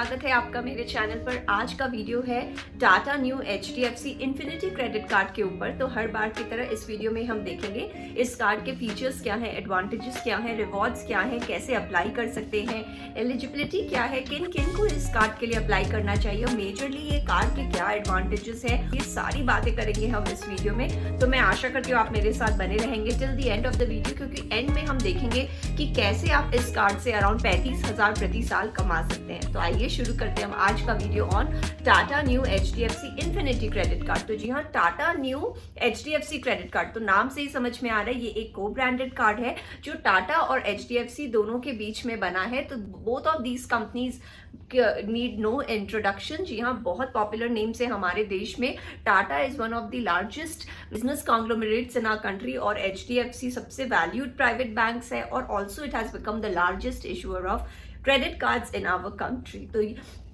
स्वागत है आपका मेरे चैनल पर। आज का वीडियो है Tata new HDFC infinity credit card के ऊपर। तो हर बार की तरह इस वीडियो में हम देखेंगे इस कार्ड के फीचर्स क्या हैं, एडवांटेजेस क्या हैं, रिवॉर्ड्स क्या हैं, कैसे अप्लाई कर सकते हैं, एलिजिबिलिटी क्या है, किन किन को इस कार्ड के लिए अप्लाई करना चाहिए और मेजरली ये कार्ड के क्या एडवांटेजेस है, ये सारी बातें करेंगे हम इस वीडियो में। तो मैं आशा करती हूँ आप मेरे साथ बने रहेंगे till the end of the video, क्योंकि एंड में हम देखेंगे कि कैसे आप इस कार्ड से अराउंड 35,000 प्रति साल कमा सकते हैं। तो आइए शुरू करते हैं हम आज का video on Tata new HDFC infinity credit card. तो जी हाँ, Tata new HDFC credit card, तो नाम से ही समझ में आ रहा है ये एक को ब्रांडेड कार्ड है जो टाटा और HDFC दोनों के बीच में बना है। तो both of these companies need no introduction. जी हाँ, बहुत पॉपुलर नेम से हमारे देश में Tata is one of the largest business conglomerates in our country और HDFC सबसे वैल्यूड प्राइवेट बैंक्स है और also it has become the largest issuer of credit cards in our country. तो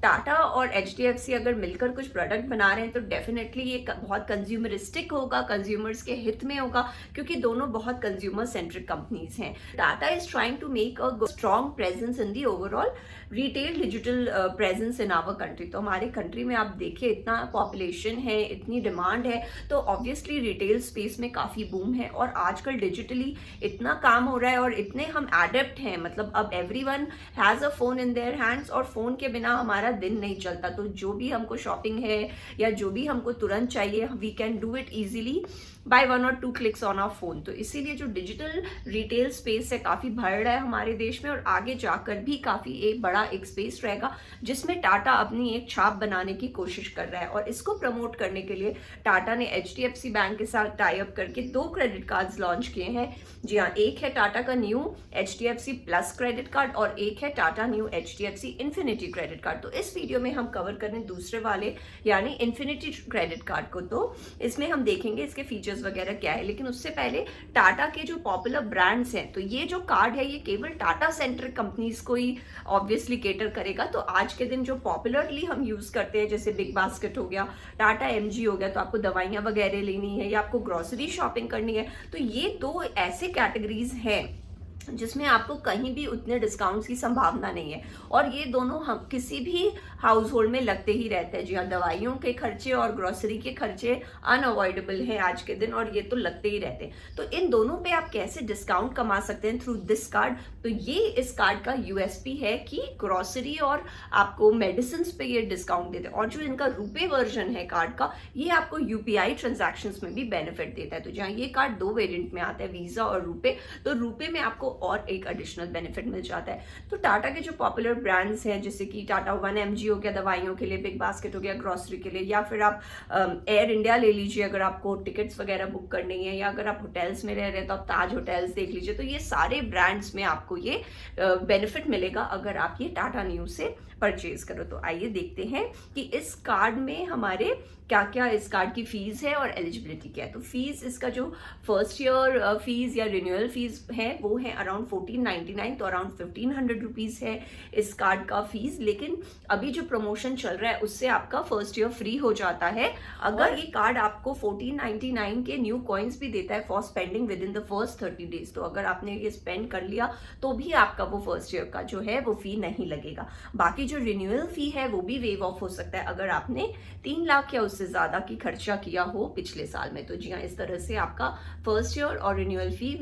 टाटा और HDFC अगर मिलकर कुछ प्रोडक्ट बना रहे हैं तो डेफिनेटली ये बहुत कंज्यूमरिस्टिक होगा, कंज्यूमर्स के हित में होगा, क्योंकि दोनों बहुत कंज्यूमर सेंट्रिक कंपनीज हैं। Tata is trying to make a strong presence in the overall retail digital presence in our country. तो हमारे कंट्री में आप देखिए इतना पॉपुलेशन है, इतनी डिमांड है, तो ऑब्वियसली रिटेल स्पेस में काफ़ी बूम है और आजकल डिजिटली इतना काम हो रहा है और इतने हम एडेप्ट हैं, मतलब अब everyone has a phone in their hands और फोन के बिना हमारा दिन नहीं चलता। तो जो भी हमको शॉपिंग है या जो भी हमको तुरंत चाहिए, we can do it easily by 1 or 2 clicks on our phone. तो इसीलिए जो डिजिटल रिटेल स्पेस है काफ़ी बढ़ रहा है हमारे देश में और आगे जाकर भी काफ़ी एक बड़ा एक स्पेस रहेगा जिसमें टाटा अपनी एक छाप बनाने की कोशिश कर रहा है। और इसको प्रमोट करने के लिए टाटा ने HDFC बैंक के साथ टाई अप करके 2 क्रेडिट कार्ड्स लॉन्च किए हैं। जी हाँ, एक है टाटा का new HDFC plus credit card और एक है Tata new HDFC infinity credit card. तो इस वीडियो में हम कवर करें दूसरे वाले यानी इन्फिनिटी क्रेडिट कार्ड को। तो इसमें हम देखेंगे इसके फीचर्स वगैरह क्या है, लेकिन उससे पहले टाटा के जो पॉपुलर ब्रांड्स हैं, तो ये जो कार्ड है ये केवल टाटा सेंट्रिक कंपनीज को ही ऑब्वियसली केटर करेगा। तो आज के दिन जो पॉपुलरली हम यूज करते हैं जैसे बिग बास्केट हो गया, टाटा MG हो गया, तो आपको दवाइयां वगैरह लेनी है या आपको ग्रोसरी शॉपिंग करनी है, तो ये 2 ऐसे कैटेगरीज हैं जिसमें आपको कहीं भी उतने डिस्काउंट्स की संभावना नहीं है और ये दोनों हम किसी भी हाउस होल्ड में लगते ही रहते हैं। जी हाँ, दवाइयों के खर्चे और ग्रोसरी के खर्चे अनअवॉइडेबल हैं आज के दिन और ये तो लगते ही रहते हैं। तो इन दोनों पे आप कैसे डिस्काउंट कमा सकते हैं थ्रू दिस कार्ड, तो ये इस कार्ड का USP है कि ग्रोसरी और आपको मेडिसिन पे ये डिस्काउंट देते हैं। और जो इनका रुपे वर्जन है कार्ड का, ये आपको UPI ट्रांजैक्शंस में भी बेनिफिट देता है। तो जहाँ ये कार्ड 2 वेरिएंट में आता है, वीजा और रुपे, तो रुपे में आपको और एक एडिशनल बेनिफिट मिल जाता है। तो टाटा के जो पॉपुलर ब्रांड्स हैं जैसे कि टाटा 1mg हो गया दवाइयों के लिए, बिग बास्केट हो गया ग्रोसरी के लिए, या फिर आप एयर इंडिया ले लीजिए अगर आपको टिकट्स वगैरह बुक करनी है, या अगर आप होटल्स में रह रहे हैं तो आप ताज होटल्स देख लीजिए। तो ये सारे ब्रांड्स में आपको ये बेनिफिट मिलेगा अगर आप ये टाटा न्यू से परचेज करो। तो आइए देखते हैं कि इस कार्ड में हमारे क्या क्या इस कार्ड की फीस है और एलिजिबिलिटी क्या है। तो फीस इसका जो फर्स्ट ईयर फीस या रिन्यूअल फीस है वो है अराउंड 1499, तो अराउंड 1500 रुपीज है इस कार्ड का फीस। लेकिन अभी जो प्रमोशन चल रहा है उससे आपका फर्स्ट ईयर फ्री हो जाता है अगर ये कार्ड आपको 1499 के न्यू कॉइन्स भी देता है for spending with in the first 30 days. तो अगर आपने ये स्पेंड कर लिया तो भी आपका वो फर्स्ट ईयर का जो है वो फी नहीं लगेगा। बाकी जो रिन्यूअल फी है वो भी वेव ऑफ हो सकता है अगर आपने 3 लाख या उससे ज्यादा की खर्चा किया हो पिछले साल में। तो जी हाँ, इस तरह से आपका फर्स्ट ईयर और रिन्यूअल फी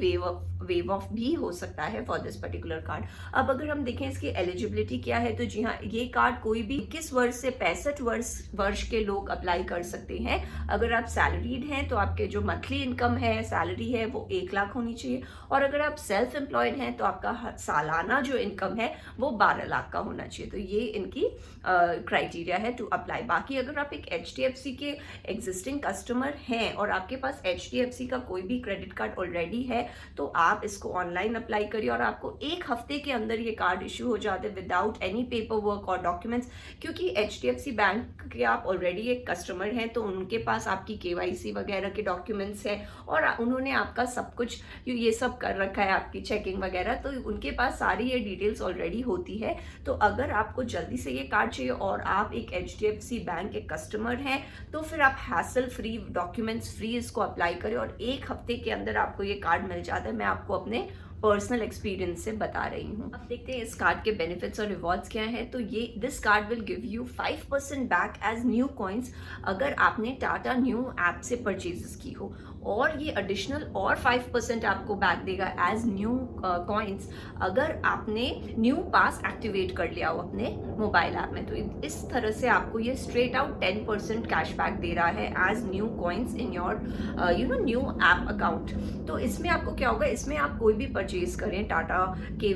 वेव ऑफ भी हो सकता है फॉर दिस पर्टिकुलर कार्ड। अब अगर हम देखें इसकी एलिजिबिलिटी क्या है, तो जी हाँ, ये कार्ड कोई भी 21 वर्ष से 65 वर्ष के लोग अप्लाई कर सकते हैं। अगर आप सैलरीड हैं तो आपके जो मंथली इनकम है, सैलरी है, वो 1 लाख होनी चाहिए और अगर आप सेल्फ एम्प्लॉयड हैं तो आपका सालाना जो इनकम है वो 12 लाख का होना चाहिए। तो ये इनकी क्राइटेरिया है टू अप्लाई। बाकी अगर आप एक HDFC के एग्जिस्टिंग कस्टमर हैं और आपके पास HDFC का कोई भी क्रेडिट कार्ड ऑलरेडी है तो आप इसको ऑनलाइन अप्लाई करिए और आपको 1 हफ्ते के अंदर ये कार्ड इशू हो जाते हैं विदाउट एनी पेपर वर्क और डॉक्यूमेंट्स, क्योंकि HDFC बैंक के आप ऑलरेडी एक कस्टमर हैं तो उनके पास आपकी KYC वगैरह के डॉक्यूमेंट्स हैं और उन्होंने आपका सब कुछ ये सब कर रखा है, आपकी चेकिंग वगैरह, तो उनके पास सारी ये डिटेल्स ऑलरेडी होती है। तो अगर आपको जल्दी से ये कार्ड चाहिए और आप एक HDFC बैंक के कस्टमर हैं तो फिर आप हैसल फ्री, डॉक्यूमेंट्स फ्री इसको अप्लाई करें और 1 हफ्ते के अंदर आपको ये कार्ड मिल जाता है। मैं आपको अपने पर्सनल एक्सपीरियंस से बता रही हूँ। अब देखते हैं इस कार्ड के बेनिफिट्स और रिवॉर्ड्स क्या है। तो ये this card will give you 5% back as Neu coins अगर आपने टाटा न्यू ऐप से परचेजेस की हो, और ये एडिशनल और 5% आपको बैक देगा एज न्यू कॉइन्स अगर आपने न्यू पास एक्टिवेट कर लिया हो अपने मोबाइल ऐप में। तो इस तरह से आपको ये स्ट्रेट आउट 10% कैशबैक दे रहा है as Neu coins in your Neu app account. तो इसमें आपको क्या होगा, इसमें आप कोई भी परचेज करें टाटा के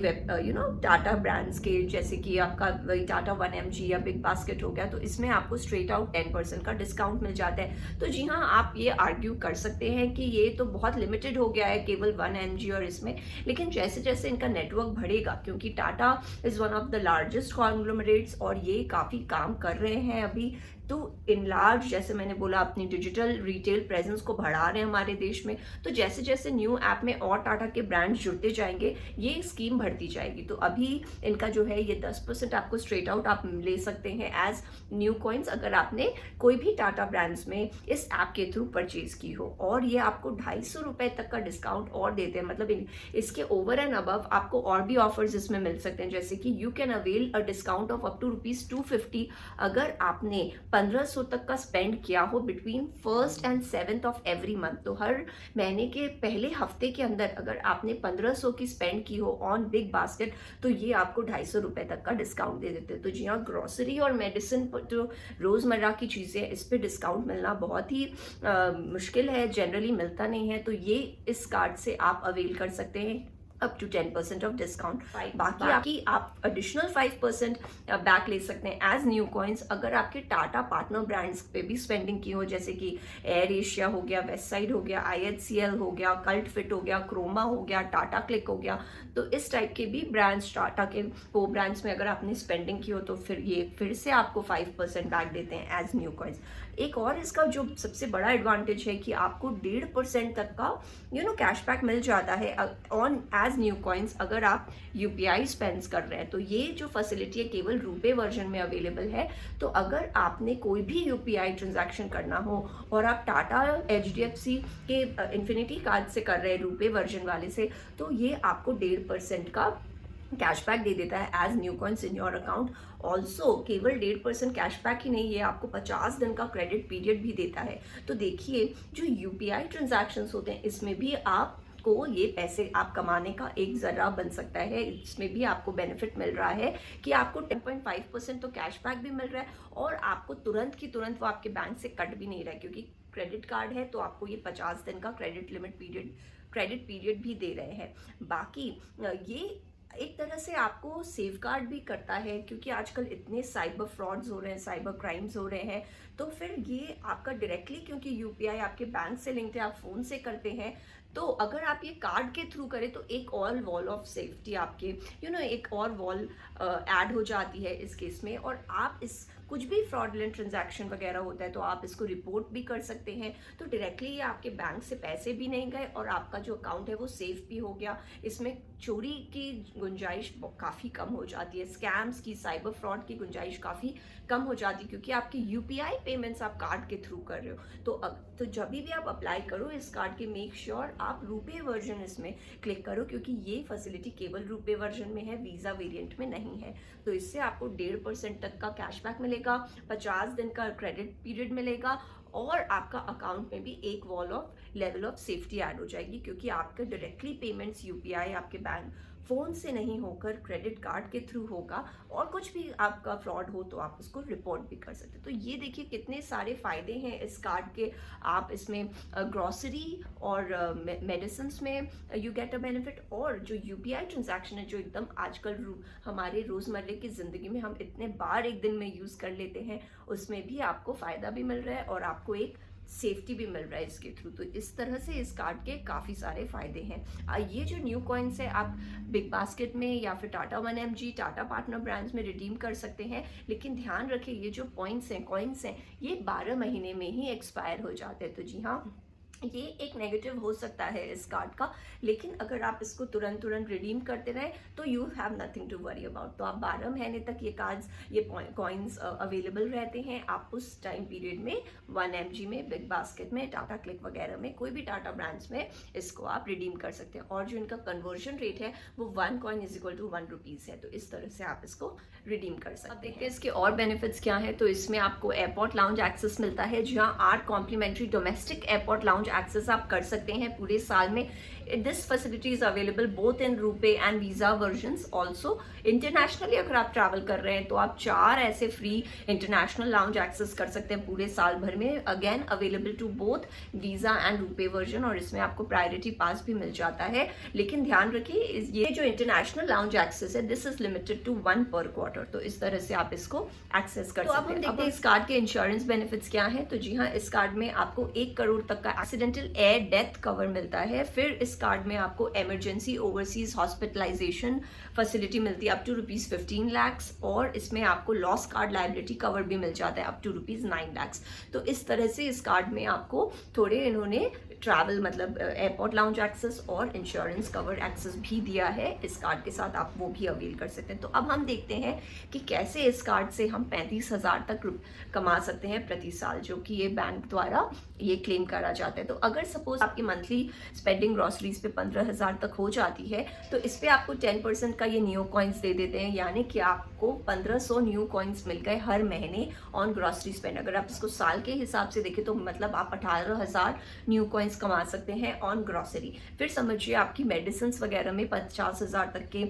टाटा ब्रांड्स के, जैसे कि आपका वही टाटा 1mg या बिग बास्केट हो गया, तो इसमें आपको स्ट्रेट आउट 10% का डिस्काउंट मिल जाता है। तो जी हाँ, आप ये आर्ग्यू कर सकते हैं कि ये तो बहुत लिमिटेड हो गया है केवल 1mg और इसमें, लेकिन जैसे जैसे इनका नेटवर्क बढ़ेगा, क्योंकि Tata is one of the largest conglomerates और ये काफ़ी काम कर रहे हैं अभी, तो इन लार्ज, जैसे मैंने बोला, अपनी डिजिटल रिटेल प्रेजेंस को बढ़ा रहे हैं हमारे देश में। तो जैसे जैसे न्यू ऐप में और टाटा के ब्रांड्स जुड़ते जाएंगे, ये स्कीम बढ़ती जाएगी। तो अभी इनका जो है ये 10% आपको स्ट्रेट आउट आप ले सकते हैं एज न्यू कॉइन्स अगर आपने कोई भी टाटा ब्रांड्स में इस ऐप के थ्रू परचेज की हो, और ये आपको 250 रुपए तक का डिस्काउंट और देते हैं। मतलब इसके ओवर एंड अबव आपको और भी ऑफर्स इसमें मिल सकते हैं, जैसे कि you can avail a discount of up to ₹250 अगर आपने 1500 तक का स्पेंड किया हो between 1st and 7th of every month. तो हर महीने के पहले हफ्ते के अंदर अगर आपने 1500 की स्पेंड की हो ऑन बिग बास्केट, तो ये आपको 250 रुपए तक का डिस्काउंट दे देते हैं। तो जी हाँ, ग्रोसरी और मेडिसिन जो रोज़मर्रा की चीज़ें, इस पे डिस्काउंट मिलना बहुत ही मुश्किल है, जनरली मिलता नहीं है। तो ये इस कार्ड से आप अवेल कर सकते हैं अप टू 10% ऑफ डिस्काउंट। बाकी आप एडिशनल 5% बैक ले सकते हैं एज न्यू कॉइन्स अगर आपके टाटा पार्टनर ब्रांड्स पे भी स्पेंडिंग की हो, जैसे कि एयर एशिया हो गया, वेस्ट साइड हो गया, IHCL हो गया, कल्ट फिट हो गया, क्रोमा हो गया, टाटा क्लिक हो गया। तो इस टाइप के भी ब्रांड्स, टाटा के को ब्रांड्स में अगर आपने स्पेंडिंग की हो, तो फिर ये फिर से आपको 5% बैक देते हैं एज न्यू कॉइन्स। एक और इसका जो सबसे बड़ा एडवांटेज है कि आपको 1.5% तक का कैशबैक मिल जाता है ऑन एज न्यू कॉइन्स अगर आप UPI स्पेंड्स कर रहे हैं। तो ये जो फैसिलिटी है केवल रुपे वर्जन में अवेलेबल है। तो अगर आपने कोई भी UPI ट्रांजैक्शन करना हो और आप टाटा HDFC के इन्फिनिटी कार्ड से कर रहे हैं रुपे वर्जन वाले से, तो ये आपको 1.5% का कैशबैक दे देता है as Neu coins in your account. Also केवल 1.5% कैशबैक ही नहीं, ये आपको 50 दिन का क्रेडिट पीरियड भी देता है। तो देखिए, जो UPI ट्रांजैक्शंस होते हैं इसमें भी आपको ये पैसे आप कमाने का एक जरिया बन सकता है। इसमें भी आपको बेनिफिट मिल रहा है कि आपको 10.5% तो कैशबैक भी मिल रहा है, और आपको तुरंत की तुरंत वो आपके बैंक से कट भी नहीं रहा है, क्योंकि क्रेडिट कार्ड है तो आपको ये 50 दिन का क्रेडिट पीरियड भी दे रहे हैं। बाकी ये एक तरह से आपको सेफ गार्ड भी करता है, क्योंकि आजकल इतने साइबर फ्रॉड्स हो रहे हैं, साइबर क्राइम्स हो रहे हैं। तो फिर ये आपका डायरेक्टली, क्योंकि UPI आपके बैंक से लिंक्ड है, आप फ़ोन से करते हैं, तो अगर आप ये कार्ड के थ्रू करें तो एक और वॉल ऑफ सेफ्टी आपके एक और वॉल ऐड हो जाती है इस केस में। और आप इस कुछ भी फ्रॉडलेंट ट्रांजैक्शन वगैरह होता है तो आप इसको रिपोर्ट भी कर सकते हैं। तो डायरेक्टली ये आपके बैंक से पैसे भी नहीं गए और आपका जो अकाउंट है वो सेफ भी हो गया। इसमें चोरी की गुंजाइश काफ़ी कम हो जाती है, स्कैम्स की, साइबर फ्रॉड की गुंजाइश काफ़ी कम हो जाती है, क्योंकि आपकी UPI पेमेंट्स आप कार्ड के थ्रू कर रहे हो। तो जब भी आप अप्लाई करो इस कार्ड के, मेक श्योर आप रुपे वर्जन इसमें क्लिक करो, क्योंकि ये फैसिलिटी केवल रुपे वर्जन में है, वीज़ा वेरिएंट में नहीं है। तो इससे आपको 1.5% तक का कैशबैक मिलेगा, 50 दिन का क्रेडिट पीरियड मिलेगा, और आपका अकाउंट में भी एक लेवल ऑफ सेफ्टी ऐड हो जाएगी, क्योंकि आपका डायरेक्टली पेमेंट्स UPI आपके बैंक फ़ोन से नहीं होकर क्रेडिट कार्ड के थ्रू होगा। और कुछ भी आपका फ्रॉड हो तो आप उसको रिपोर्ट भी कर सकते हैं। तो ये देखिए कितने सारे फ़ायदे हैं इस कार्ड के। आप इसमें ग्रॉसरी और मेडिसिन में यू गेट अ बेनिफिट, और जो UPI ट्रांजैक्शन है जो एकदम आजकल हमारे रोज़मर्रे की ज़िंदगी में हम इतने बार एक दिन में यूज़ कर लेते हैं, उसमें भी आपको फ़ायदा भी मिल रहा है और आपको एक सेफ्टी भी मिल रहा है इसके थ्रू। तो इस तरह से इस कार्ड के काफ़ी सारे फायदे हैं। ये जो न्यू कॉइन्स है आप बिग बास्केट में या फिर Tata 1mg, Tata partner brands में रिडीम कर सकते हैं, लेकिन ध्यान रखें ये जो कॉइन्स हैं ये 12 महीने में ही एक्सपायर हो जाते हैं। तो जी हाँ, ये एक नेगेटिव हो सकता है इस कार्ड का, लेकिन अगर आप इसको तुरंत रिडीम करते रहे तो you have nothing to worry about. तो आप 12 महीने तक ये कार्ड्स, ये कॉइन्स अवेलेबल रहते हैं। आप उस टाइम पीरियड में 1mg में, बिग बास्केट में, टाटा क्लिक वगैरह में, कोई भी टाटा ब्रांड्स में इसको आप रिडीम कर सकते हैं। और जो इनका कन्वर्जन रेट है वो 1 coin is equal to 1 rupees है। तो इस तरह से आप इसको रिडीम कर सकते हैं। देखते हैं इसके और बेनिफिट्स क्या है। तो इसमें आपको एयरपोर्ट लाउंज एक्सेस मिलता है, जहाँ 8 complimentary domestic airport lounge access आप कर सकते हैं पूरे साल में। This facility is available both in RuPay and Visa versions. Also internationally अगर आप ट्रैवल कर रहे हैं तो आप 4 ऐसे फ्री इंटरनेशनल लाउंज एक्सेस कर सकते हैं पूरे साल भर में। Again available to both Visa and RuPay version, और इसमें आपको प्रायोरिटी पास भी मिल जाता है। लेकिन ध्यान रखिए, ये जो इंटरनेशनल लाउंज एक्सेस है दिस इज लिमिटेड टू 1 पर क्वार्टर। तो इस तरह से आप इसको एक्सेस कर सकते हैं। अब हम देखते हैं इस कार्ड के इंश्योरेंस बेनिफिट्स क्या है। तो जी हाँ, इस कार्ड में आपको 1 करोड़ तक का एक्सीडेंटल एयर डेथ कवर मिलता है। फिर इस कार्ड में आपको इमरजेंसी ओवरसीज हॉस्पिटलाइजेशन फैसिलिटी मिलती है अप टू ₹15 लाख, और इसमें आपको लॉस कार्ड लायबिलिटी कवर भी मिल जाता है अप टू ₹9 लाख। तो इस तरह से इस कार्ड में आपको थोड़े इन्होंने ट्रैवल मतलब एयरपोर्ट लाउंज एक्सेस और इंश्योरेंस कवर एक्सेस भी दिया है इस कार्ड के साथ, आप वो भी अवेल कर सकते हैं। तो अब हम देखते हैं कि कैसे इस कार्ड से हम 35,000 तक कमा सकते हैं प्रति साल, जो कि ये बैंक द्वारा ये क्लेम करा जाता है। तो अगर सपोज आपकी मंथली स्पेंडिंग ग्रॉसरीज पे 15,000 तक हो जाती है तो इस पे आपको 10% का ये न्यू कॉइन्स दे देते हैं, यानी कि आपको 1500 न्यू कॉइन्स मिल गए हर महीने ऑन ग्रॉसरी स्पेंड। अगर आप इसको साल के हिसाब से देखें तो मतलब आप 18,000 न्यू कॉइन्स कमा सकते हैं ऑन ग्रॉसरी। फिर समझिए आपकी मेडिसिन वगैरह में 50,000 तक के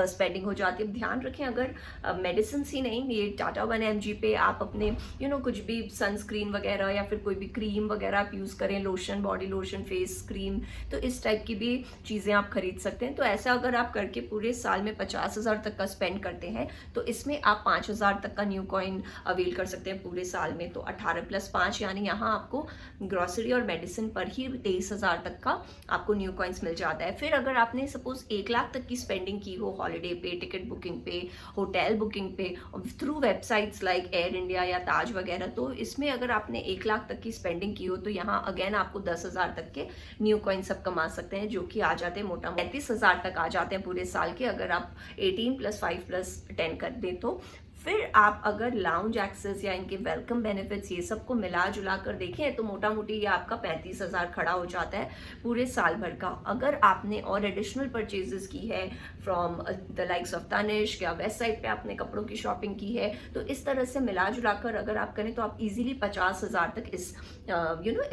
स्पेंडिंग हो जाती है। ध्यान रखें, अगर मेडिसिन ही नहीं, ये टाटा 1mg पे आप अपने कुछ भी सनस्क्रीन वगैरह या फिर कोई भी क्रीम वगैरह आप यूज़ करें, lotion, body lotion, face cream, तो इस टाइप की भी चीज़ें आप खरीद सकते हैं। तो ऐसा अगर आप करके पूरे साल में 50,000 तक का स्पेंड करते हैं तो इसमें आप 5,000 तक का न्यू कॉइन अवेल कर सकते हैं पूरे साल में। तो 18 + 5 यानी यहाँ आपको ग्रॉसरी और मेडिसिन पर ही 23,000 तक का आपको न्यू कॉइन्स मिल जाता है। फिर अगर आपने सपोज 1 लाख तक की स्पेंडिंग की हो हॉलीडे पे, टिकट बुकिंग पे, होटल बुकिंग पे through websites like air India या ताज वगैरह, तो इसमें अगर आपने 1 लाख तक की स्पेंडिंग की हो तो यहाँ अगेन आपको 10,000 तक के न्यू कॉइन्स सब कमा सकते हैं, जो कि आ जाते हैं मोटा 35,000 तक आ जाते हैं पूरे साल के, अगर आप 18 + 5 + 10 कर दें तो। फिर आप अगर लाउंज एक्सेस या इनके वेलकम बेनिफिट्स ये सबको मिला जुला कर देखें तो मोटा मोटी ये आपका 35,000 खड़ा हो जाता है पूरे साल भर का। अगर आपने और एडिशनल परचेजेस की है from the likes of Tanishq या वेस्ट साइड पे आपने कपड़ों की शॉपिंग की है, तो इस तरह से मिला जुला कर अगर आप करें तो आप इजीली 50,000 तक इस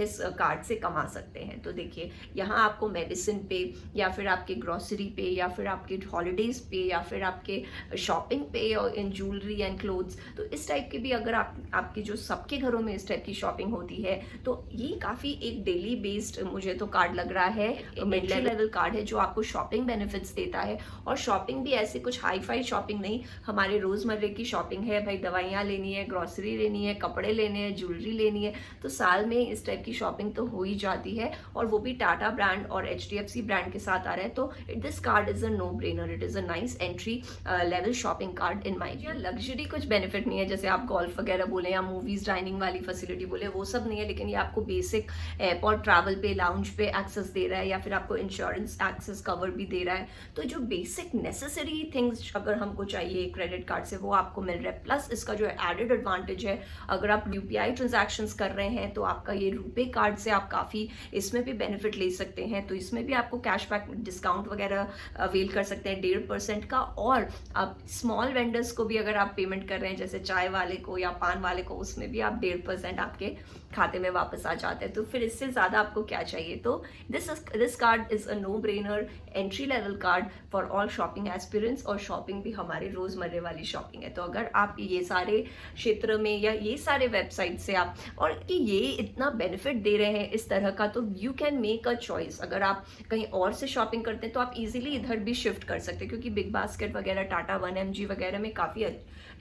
इस कार्ड से कमा सकते हैं। तो देखिए, यहाँ आपको मेडिसिन पे या फिर आपके ग्रॉसरी पे या फिर आपके हॉलीडेज पे या फिर आपके शॉपिंग पे और इन ज्वेलरी एंड क्लोथ्स, तो इस टाइप की भी अगर आपके जो सबके घरों में इस टाइप की शॉपिंग होती है तो ये काफ़ी एक डेली बेस्ड मुझे तो कार्ड लग रहा है। मिड लेवल कार्ड है जो आपको शॉपिंग बेनिफिट्स देता है, और शॉपिंग भी ऐसे कुछ हाई फाई शॉपिंग नहीं, हमारे रोज़मर्रे की शॉपिंग है भाई, दवाइयाँ लेनी है, ग्रॉसरी लेनी है, कपड़े लेने हैं, ज्वेलरी लेनी है, तो साल में इस टाइप की शॉपिंग तो हो ही जाती है, और वो भी टाटा ब्रांड और HDFC ब्रांड के साथ आ रहा है। तो this card is a no brainer, it is a nice entry level shopping card in my view. Luxury कुछ बेनिफिट नहीं है, जैसे आप गोल्फ वगैरह बोले या मूवीज डाइनिंग वाली फैसिलिटी बोले, वो सब नहीं है, लेकिन ये आपको बेसिक एयरपोर्ट ट्रैवल पे, लाउंज पे एक्सेस दे रहा है, या फिर आपको इंश्योरेंस एक्सेस कवर भी दे रहा है। तो जो बेसिक नेसेसरी थिंग्स अगर हमको चाहिए क्रेडिट कार्ड से वो आपको मिल रहा है। प्लस इसका जो एडेड एडवांटेज है, अगर आप UPI ट्रांजैक्शंस कर रहे हैं तो आपका ये रुपे कार्ड से आप काफ़ी इसमें भी बेनिफिट ले सकते हैं। तो इसमें भी आपको कैशबैक डिस्काउंट वगैरह अवेल कर सकते हैं 1.5% का, और आप स्मॉल वेंडर्स को भी अगर आप पेमेंट कर रहे हैं जैसे चाय वाले को या पान वाले को, उसमें भी आप 1.5% आपके खाते में वापस आ जाते हैं। तो फिर इससे ज़्यादा आपको क्या चाहिए। तो this card is a no brainer entry level card for all shopping aspirants, और शॉपिंग भी हमारे रोज़मर्रे वाली शॉपिंग है। तो अगर आप ये सारे क्षेत्र में या ये सारे वेबसाइट से आप, और कि ये इतना बेनिफिट दे रहे हैं इस तरह का, तो you can make a choice. अगर आप कहीं और से शॉपिंग करते हैं तो आप इजीली इधर भी शिफ्ट कर सकते हैं, क्योंकि बिग बास्केट वगैरह, टाटा 1mg वगैरह में काफ़ी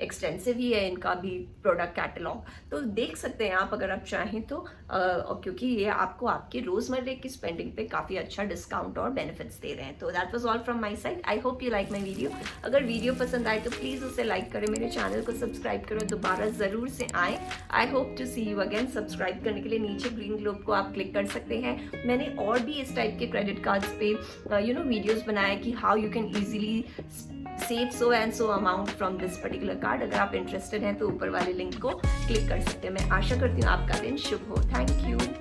एक्सटेंसिव ही है इनका भी प्रोडक्ट कैटलॉग, तो देख सकते हैं आप अगर आप चाहें तो, क्योंकि ये आपको आपके रोजमर्रे की स्पेंडिंग पे काफ़ी अच्छा डिस्काउंट और बेनिफिट्स दे रहे हैं। तो that was all from my side. I hope you like my video. अगर वीडियो पसंद आए तो प्लीज़ उसे लाइक करें, मेरे चैनल को सब्सक्राइब करो, दोबारा ज़रूर से आए। I hope to see you again. Subscribe करने के लिए नीचे ग्रीन ग्लोब को आप क्लिक कर सकते हैं। मैंने और भी इस टाइप के क्रेडिट कार्ड्स पे वीडियोज़ बनाए कि how you can easily save so and so amount from this particular card. अगर आप इंटरेस्टेड हैं तो ऊपर वाले लिंक को क्लिक कर सकते हैं। मैं आशा करती हूँ आपका दिन शुभ हो। Thank you.